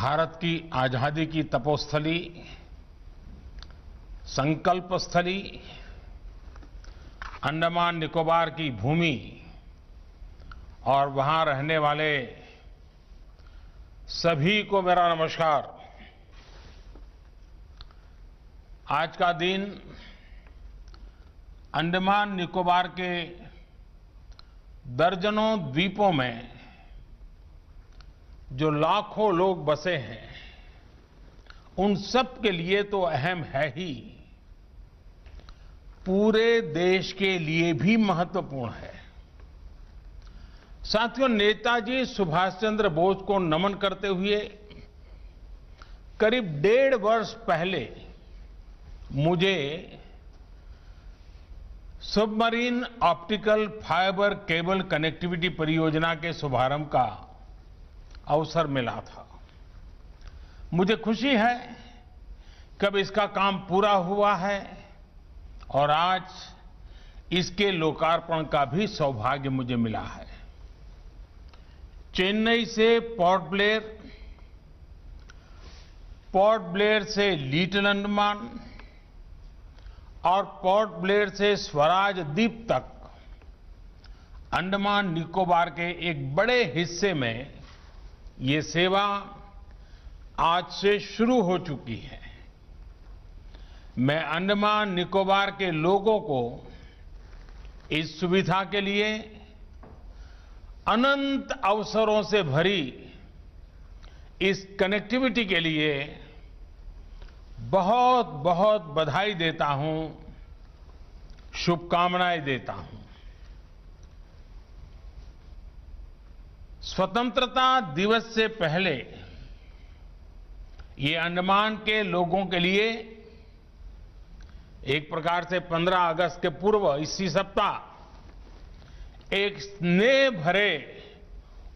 भारत की आजादी की तपोस्थली, संकल्प स्थली, अंडमान निकोबार की भूमि और वहां रहने वाले सभी को मेरा नमस्कार। आज का दिन अंडमान निकोबार के दर्जनों द्वीपों में जो लाखों लोग बसे हैं, उन सब के लिए तो अहम है ही, पूरे देश के लिए भी महत्वपूर्ण है। साथियों, नेताजी सुभाष चंद्र बोस को नमन करते हुए करीब 1.5 वर्ष पहले मुझे submarine optical fibre cable connectivity परियोजना के शुभारंभ का अवसर मिला था। मुझे खुशी है कि अब इसका काम पूरा हुआ है और आज इसके लोकार्पण का भी सौभाग्य मुझे मिला है। चेन्नई से पोर्ट ब्लेयर से लिटिल अंडमान और पोर्ट ब्लेयर से स्वराज द्वीप तक अंडमान निकोबार के एक बड़े हिस्से में ये सेवा आज से शुरू हो चुकी है। मैं अंडमान निकोबार के लोगों को इस सुविधा के लिए अनंत अवसरों से भरी इस कनेक्टिविटी के लिए बहुत बहुत बधाई देता हूं, शुभकामनाएं देता हूं। स्वतंत्रता दिवस से पहले ये अंडमान के लोगों के लिए एक प्रकार से 15 अगस्त के पूर्व इसी सप्ताह एक स्नेह भरे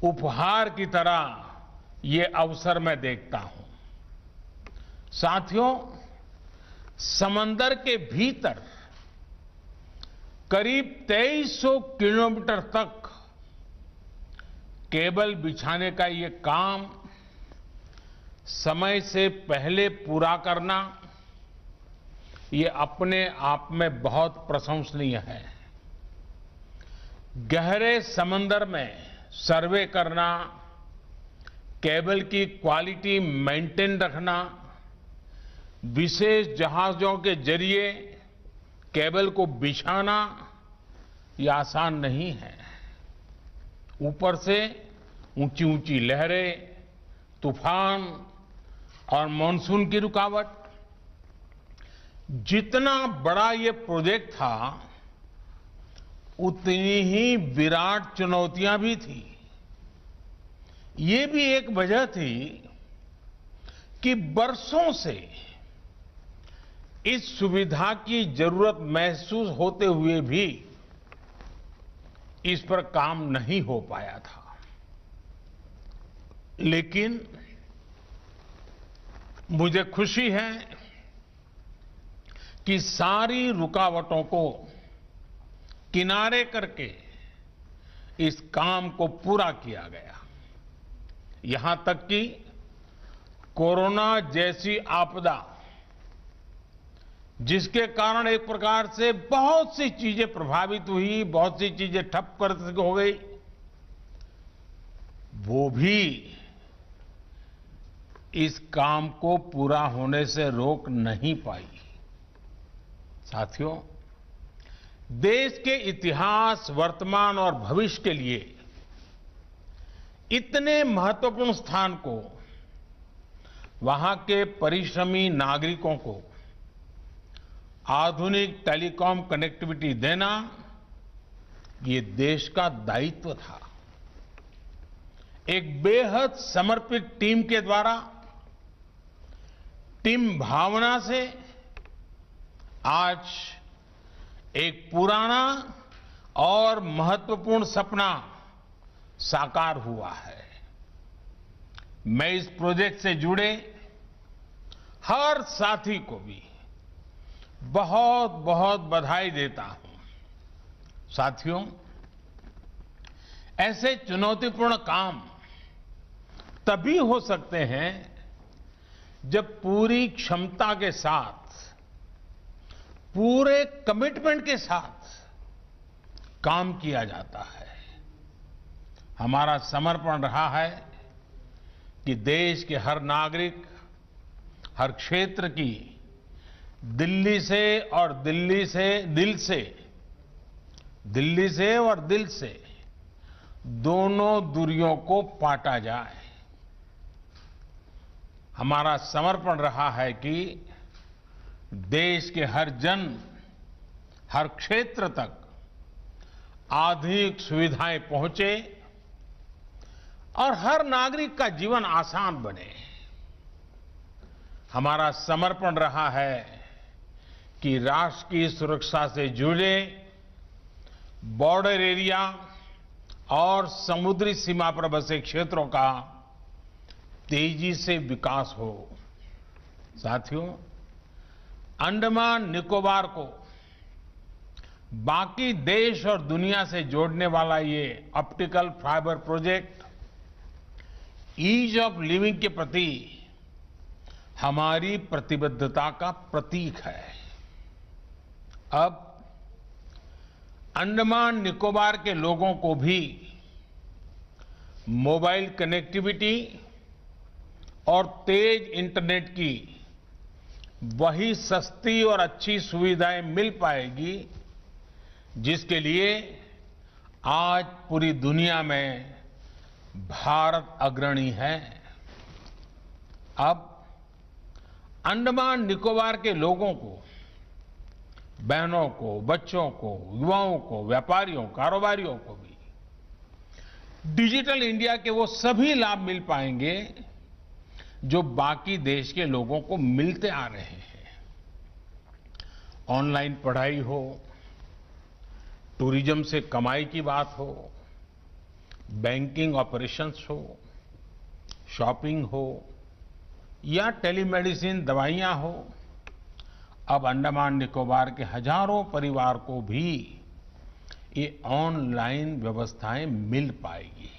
उपहार की तरह ये अवसर मैं देखता हूं। साथियों, समंदर के भीतर करीब 2300 किलोमीटर तक केबल बिछाने का ये काम समय से पहले पूरा करना, ये अपने आप में बहुत प्रशंसनीय है। गहरे समंदर में सर्वे करना, केबल की क्वालिटी मेंटेन रखना, विशेष जहाजों के जरिए केबल को बिछाना, ये आसान नहीं है। ऊपर से ऊंची ऊंची लहरें, तूफान और मानसून की रुकावट। जितना बड़ा ये प्रोजेक्ट था, उतनी ही विराट चुनौतियां भी थी। ये भी एक वजह थी कि बरसों से इस सुविधा की जरूरत महसूस होते हुए भी इस पर काम नहीं हो पाया था। लेकिन मुझे खुशी है कि सारी रुकावटों को किनारे करके इस काम को पूरा किया गया। यहां तक कि कोरोना जैसी आपदा, जिसके कारण एक प्रकार से बहुत सी चीजें प्रभावित हुई, बहुत सी चीजें ठप कर हो गई, वो भी इस काम को पूरा होने से रोक नहीं पाई। साथियों, देश के इतिहास, वर्तमान और भविष्य के लिए इतने महत्वपूर्ण स्थान को वहां के परिश्रमी नागरिकों को आधुनिक टेलीकॉम कनेक्टिविटी देना, ये देश का दायित्व था। एक बेहद समर्पित टीम के द्वारा, टीम भावना से आज एक पुराना और महत्वपूर्ण सपना साकार हुआ है। मैं इस प्रोजेक्ट से जुड़े हर साथी को भी बहुत बहुत बधाई देता हूं। साथियों, ऐसे चुनौतीपूर्ण काम तभी हो सकते हैं जब पूरी क्षमता के साथ, पूरे कमिटमेंट के साथ काम किया जाता है। हमारा समर्पण रहा है कि देश के हर नागरिक, हर क्षेत्र की दिल्ली से और दिल से दोनों दूरियों को पाटा जाए। हमारा समर्पण रहा है कि देश के हर जन, हर क्षेत्र तक आधुनिक सुविधाएं पहुंचे और हर नागरिक का जीवन आसान बने। हमारा समर्पण रहा है कि राष्ट्र की सुरक्षा से जुड़े बॉर्डर एरिया और समुद्री सीमा पर बसे क्षेत्रों का तेजी से विकास हो। साथियों, अंडमान निकोबार को बाकी देश और दुनिया से जोड़ने वाला ये optical fibre project ease of living के प्रति हमारी प्रतिबद्धता का प्रतीक है। अब अंडमान निकोबार के लोगों को भी मोबाइल कनेक्टिविटी और तेज इंटरनेट की वही सस्ती और अच्छी सुविधाएं मिल पाएगी जिसके लिए आज पूरी दुनिया में भारत अग्रणी है। अब अंडमान निकोबार के लोगों को, बहनों को, बच्चों को, युवाओं को, व्यापारियों, कारोबारियों को भी डिजिटल इंडिया के वो सभी लाभ मिल पाएंगे जो बाकी देश के लोगों को मिलते आ रहे हैं। ऑनलाइन पढ़ाई हो, टूरिज्म से कमाई की बात हो, बैंकिंग ऑपरेशंस हो, शॉपिंग हो या टेलीमेडिसिन दवाइयां हो, अब अंडमान निकोबार के हजारों परिवार को भी ये ऑनलाइन व्यवस्थाएं मिल पाएगी।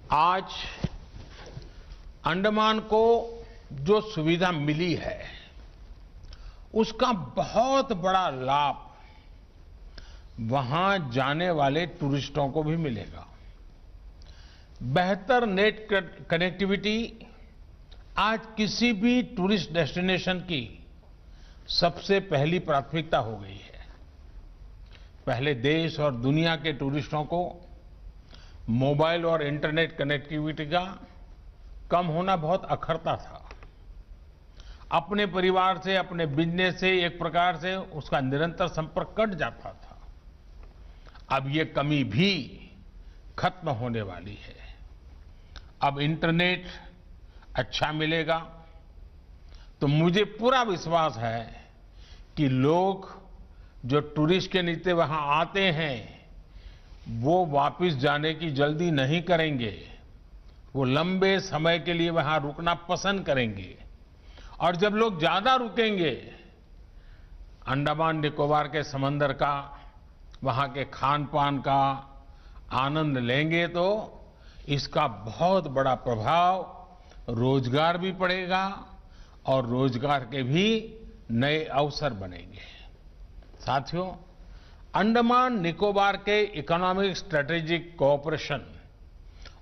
आज अंडमान को जो सुविधा मिली है उसका बहुत बड़ा लाभ वहां जाने वाले टूरिस्टों को भी मिलेगा। बेहतर नेट कनेक्टिविटी आज किसी भी टूरिस्ट डेस्टिनेशन की सबसे पहली प्राथमिकता हो गई है। पहले देश और दुनिया के टूरिस्टों को मोबाइल और इंटरनेट कनेक्टिविटी का कम होना बहुत अखरता था। अपने परिवार से, अपने बिजनेस से एक प्रकार से उसका निरंतर संपर्क कट जाता था। अब ये कमी भी खत्म होने वाली है। अब इंटरनेट अच्छा मिलेगा तो मुझे पूरा विश्वास है कि लोग जो टूरिस्ट के नीचे वहां आते हैं वो वापस जाने की जल्दी नहीं करेंगे। वो लंबे समय के लिए वहां रुकना पसंद करेंगे और जब लोग ज्यादा रुकेंगे, अंडमान निकोबार के समंदर का, वहां के खान पान का आनंद लेंगे तो इसका बहुत बड़ा प्रभाव रोजगार भी पड़ेगा और रोजगार के भी नए अवसर बनेंगे। साथियों, अंडमान निकोबार के इकोनॉमिक स्ट्रेटेजिक कोऑपरेशन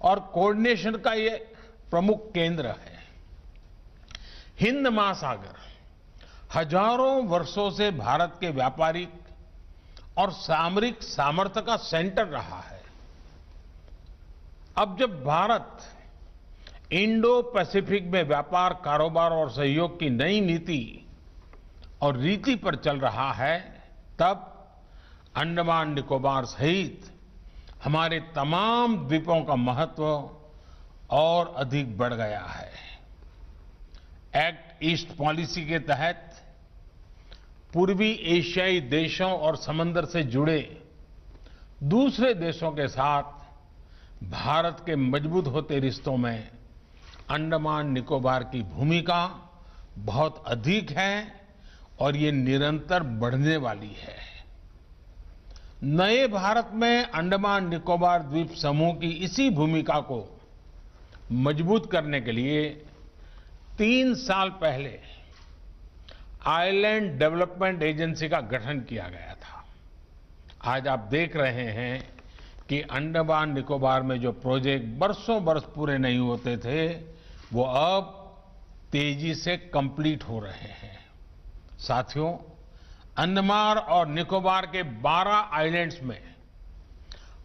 और कोऑर्डिनेशन का ये प्रमुख केंद्र है। हिंद महासागर हजारों वर्षों से भारत के व्यापारिक और सामरिक सामर्थ्य का सेंटर रहा है। अब जब भारत इंडो पैसिफिक में व्यापार, कारोबार और सहयोग की नई नीति और रीति पर चल रहा है, तब अंडमान निकोबार सहित हमारे तमाम द्वीपों का महत्व और अधिक बढ़ गया है। एक्ट ईस्ट पॉलिसी के तहत पूर्वी एशियाई देशों और समंदर से जुड़े दूसरे देशों के साथ भारत के मजबूत होते रिश्तों में अंडमान निकोबार की भूमिका बहुत अधिक है और ये निरंतर बढ़ने वाली है। नए भारत में अंडमान निकोबार द्वीप समूह की इसी भूमिका को मजबूत करने के लिए 3 साल पहले आइलैंड डेवलपमेंट एजेंसी का गठन किया गया था। आज आप देख रहे हैं कि अंडमान निकोबार में जो प्रोजेक्ट बरसों बरस पूरे नहीं होते थे, वो अब तेजी से कंप्लीट हो रहे हैं। साथियों, अंडमान और निकोबार के 12 आइलैंड्स में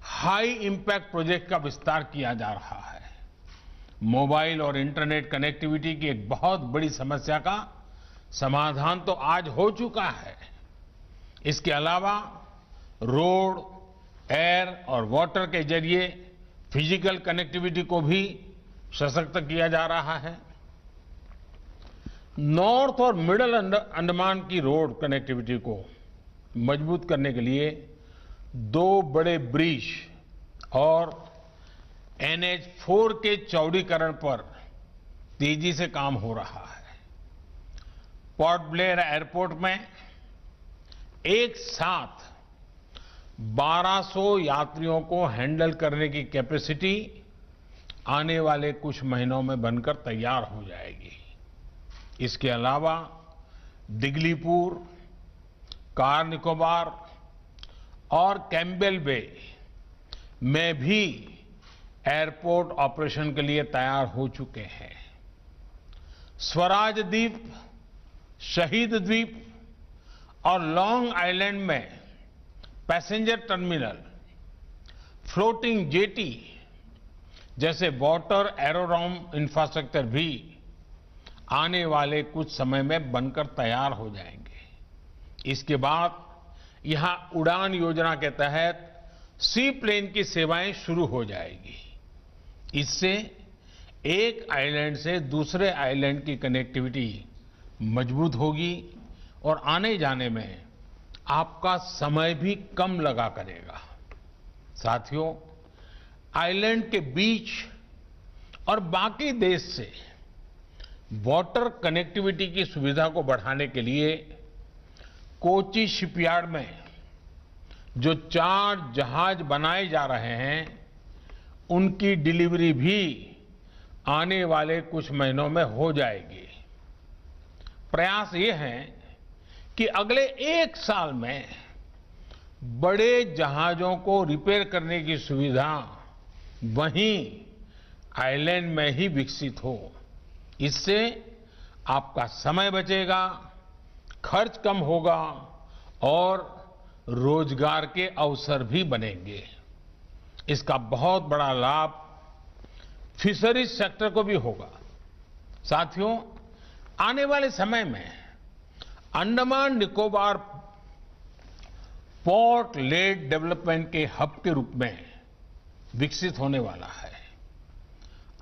हाई इंपैक्ट प्रोजेक्ट का विस्तार किया जा रहा है। मोबाइल और इंटरनेट कनेक्टिविटी की एक बहुत बड़ी समस्या का समाधान तो आज हो चुका है। इसके अलावा रोड, एयर और वाटर के जरिए फिजिकल कनेक्टिविटी को भी सशक्त किया जा रहा है। नॉर्थ और मिडल अंडमान की रोड कनेक्टिविटी को मजबूत करने के लिए 2 बड़े ब्रिज और NH4 के चौड़ीकरण पर तेजी से काम हो रहा है। पोर्ट ब्लेयर एयरपोर्ट में एक साथ 1200 यात्रियों को हैंडल करने की कैपेसिटी आने वाले कुछ महीनों में बनकर तैयार हो जाएगी। इसके अलावा डिगलीपुर, कार निकोबार और कैम्बेल बे में भी एयरपोर्ट ऑपरेशन के लिए तैयार हो चुके हैं। स्वराज द्वीप, शहीद द्वीप और लॉन्ग आइलैंड में पैसेंजर टर्मिनल, फ्लोटिंग जेटी जैसे वाटर एरोड्रोम इंफ्रास्ट्रक्चर भी आने वाले कुछ समय में बनकर तैयार हो जाएंगे। इसके बाद यहां उड़ान योजना के तहत सी प्लेन की सेवाएं शुरू हो जाएगी। इससे एक आइलैंड से दूसरे आइलैंड की कनेक्टिविटी मजबूत होगी और आने जाने में आपका समय भी कम लगा करेगा। साथियों, आइलैंड के बीच और बाकी देश से वाटर कनेक्टिविटी की सुविधा को बढ़ाने के लिए कोची शिपयार्ड में जो 4 जहाज बनाए जा रहे हैं, उनकी डिलीवरी भी आने वाले कुछ महीनों में हो जाएगी। प्रयास ये है कि अगले 1 साल में बड़े जहाजों को रिपेयर करने की सुविधा वहीं आइलैंड में ही विकसित हो। इससे आपका समय बचेगा, खर्च कम होगा और रोजगार के अवसर भी बनेंगे। इसका बहुत बड़ा लाभ फिशरीज सेक्टर को भी होगा। साथियों, आने वाले समय में Andaman Nicobar port lead development के हब के रूप में विकसित होने वाला है।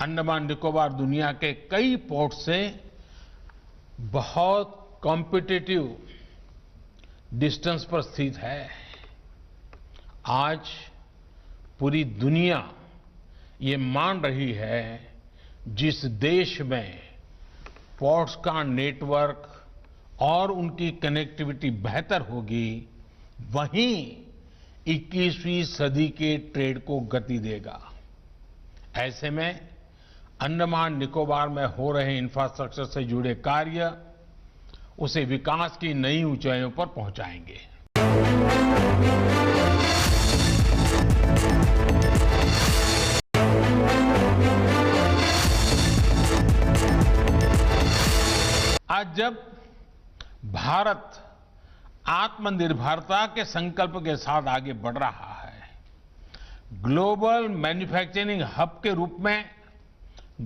अंडमान निकोबार दुनिया के कई पोर्ट से बहुत कॉम्पिटिटिव डिस्टेंस पर स्थित है। आज पूरी दुनिया ये मान रही है, जिस देश में पोर्ट्स का नेटवर्क और उनकी कनेक्टिविटी बेहतर होगी, वहीं 21वीं सदी के ट्रेड को गति देगा। ऐसे में अंडमान निकोबार में हो रहे इंफ्रास्ट्रक्चर से जुड़े कार्य उसे विकास की नई ऊंचाइयों पर पहुंचाएंगे। आज जब भारत आत्मनिर्भरता के संकल्प के साथ आगे बढ़ रहा है, ग्लोबल मैन्युफैक्चरिंग हब के रूप में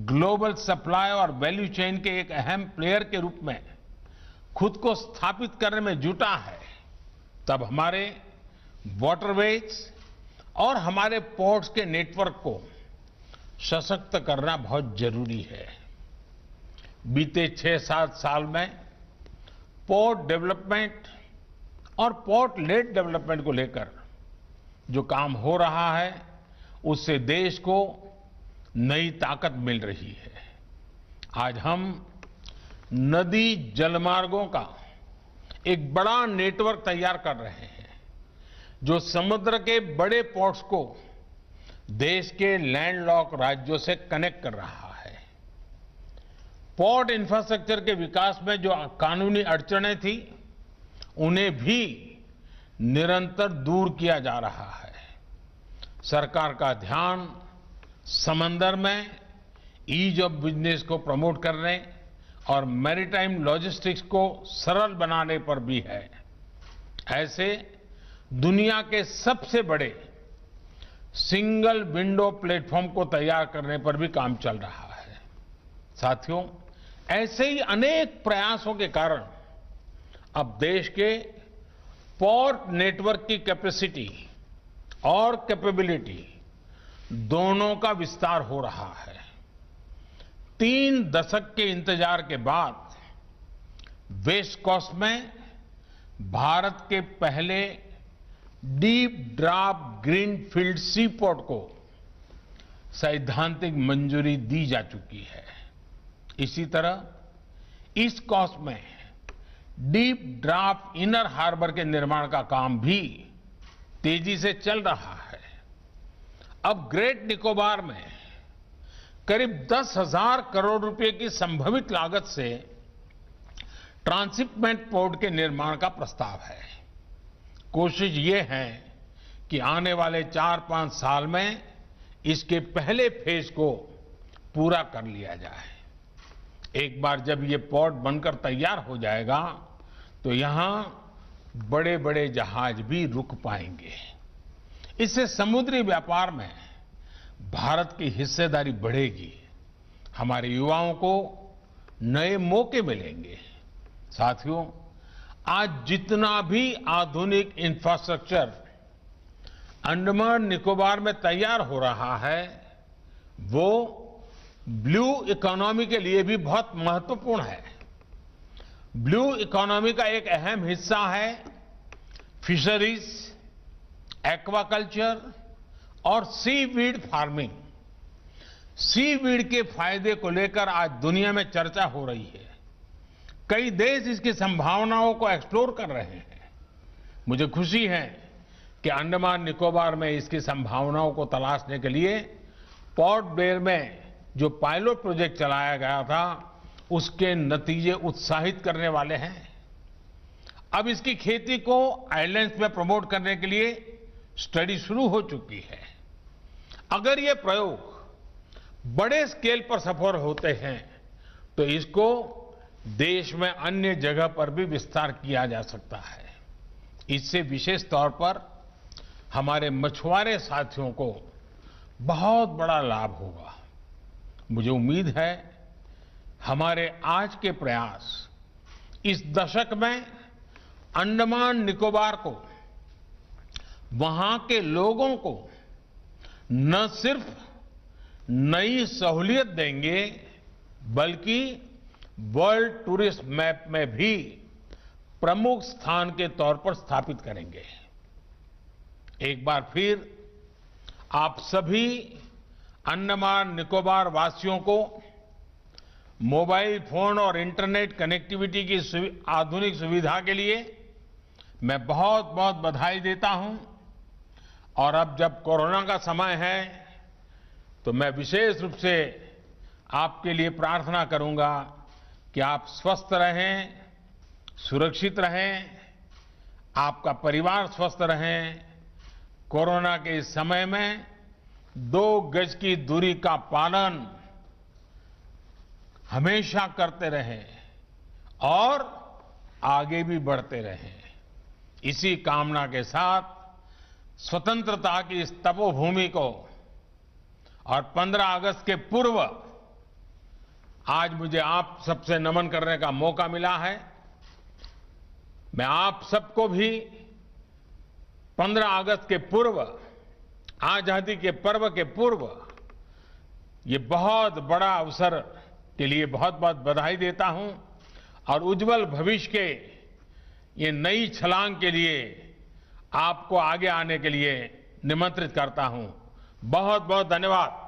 ग्लोबल सप्लाई और वैल्यू चेन के एक अहम प्लेयर के रूप में खुद को स्थापित करने में जुटा है, तब हमारे वाटरवेज और हमारे पोर्ट्स के नेटवर्क को सशक्त करना बहुत जरूरी है। बीते 6-7 साल में पोर्ट डेवलपमेंट और पोर्ट लेड डेवलपमेंट को लेकर जो काम हो रहा है, उससे देश को नई ताकत मिल रही है। आज हम नदी जलमार्गों का एक बड़ा नेटवर्क तैयार कर रहे हैं जो समुद्र के बड़े पोर्ट्स को देश के लैंडलॉक राज्यों से कनेक्ट कर रहा है। पोर्ट इंफ्रास्ट्रक्चर के विकास में जो कानूनी अड़चनें थी उन्हें भी निरंतर दूर किया जा रहा है। सरकार का ध्यान समंदर में ईज ऑफ बिजनेस को प्रमोट करने और मैरीटाइम लॉजिस्टिक्स को सरल बनाने पर भी है। ऐसे दुनिया के सबसे बड़े सिंगल विंडो प्लेटफॉर्म को तैयार करने पर भी काम चल रहा है। साथियों, ऐसे ही अनेक प्रयासों के कारण अब देश के पोर्ट नेटवर्क की कैपेसिटी और कैपेबिलिटी दोनों का विस्तार हो रहा है। 3 दशक के इंतजार के बाद वेस्ट कोस्ट में भारत के पहले डीप ड्राफ्ट ग्रीनफील्ड सी पोर्ट को सैद्धांतिक मंजूरी दी जा चुकी है। इसी तरह ईस्ट कोस्ट में डीप ड्राफ्ट इनर हार्बर के निर्माण का काम भी तेजी से चल रहा है। अब ग्रेट निकोबार में करीब 10,000 करोड़ रुपए की संभावित लागत से ट्रांसशिपमेंट पोर्ट के निर्माण का प्रस्ताव है। कोशिश ये है कि आने वाले 4-5 साल में इसके पहले फेज को पूरा कर लिया जाए। एक बार जब ये पोर्ट बनकर तैयार हो जाएगा तो यहां बड़े बड़े जहाज भी रुक पाएंगे। इससे समुद्री व्यापार में भारत की हिस्सेदारी बढ़ेगी, हमारे युवाओं को नए मौके मिलेंगे। साथियों, आज जितना भी आधुनिक इंफ्रास्ट्रक्चर अंडमान निकोबार में तैयार हो रहा है वो ब्लू इकोनॉमी के लिए भी बहुत महत्वपूर्ण है। ब्लू इकोनॉमी का एक अहम हिस्सा है फिशरीज, एक्वाकल्चर और सीवीड फार्मिंग। सीवीड के फायदे को लेकर आज दुनिया में चर्चा हो रही है। कई देश इसकी संभावनाओं को एक्सप्लोर कर रहे हैं। मुझे खुशी है कि अंडमान निकोबार में इसकी संभावनाओं को तलाशने के लिए पोर्ट ब्लेयर में जो पायलट प्रोजेक्ट चलाया गया था उसके नतीजे उत्साहित करने वाले हैं। अब इसकी खेती को आइलैंड्स में प्रमोट करने के लिए स्टडी शुरू हो चुकी है। अगर ये प्रयोग बड़े स्केल पर सफल होते हैं तो इसको देश में अन्य जगह पर भी विस्तार किया जा सकता है। इससे विशेष तौर पर हमारे मछुआरे साथियों को बहुत बड़ा लाभ होगा। मुझे उम्मीद है हमारे आज के प्रयास इस दशक में अंडमान निकोबार को, वहां के लोगों को न सिर्फ नई सहूलियत देंगे बल्कि वर्ल्ड टूरिस्ट मैप में भी प्रमुख स्थान के तौर पर स्थापित करेंगे। एक बार फिर आप सभी अंडमान निकोबार वासियों को मोबाइल फोन और इंटरनेट कनेक्टिविटी की आधुनिक सुविधा के लिए मैं बहुत बहुत बधाई देता हूं। और अब जब कोरोना का समय है तो मैं विशेष रूप से आपके लिए प्रार्थना करूंगा कि आप स्वस्थ रहें, सुरक्षित रहें, आपका परिवार स्वस्थ रहें। कोरोना के इस समय में 2 गज की दूरी का पालन हमेशा करते रहें और आगे भी बढ़ते रहें। इसी कामना के साथ स्वतंत्रता की इस तपोभूमि को और 15 अगस्त के पूर्व आज मुझे आप सबसे नमन करने का मौका मिला है। मैं आप सबको भी 15 अगस्त के पूर्व, आजादी के पर्व के पूर्व ये बहुत बड़ा अवसर के लिए बहुत बहुत बधाई देता हूं और उज्जवल भविष्य के ये नई छलांग के लिए आपको आगे आने के लिए निमंत्रित करता हूं। बहुत बहुत धन्यवाद।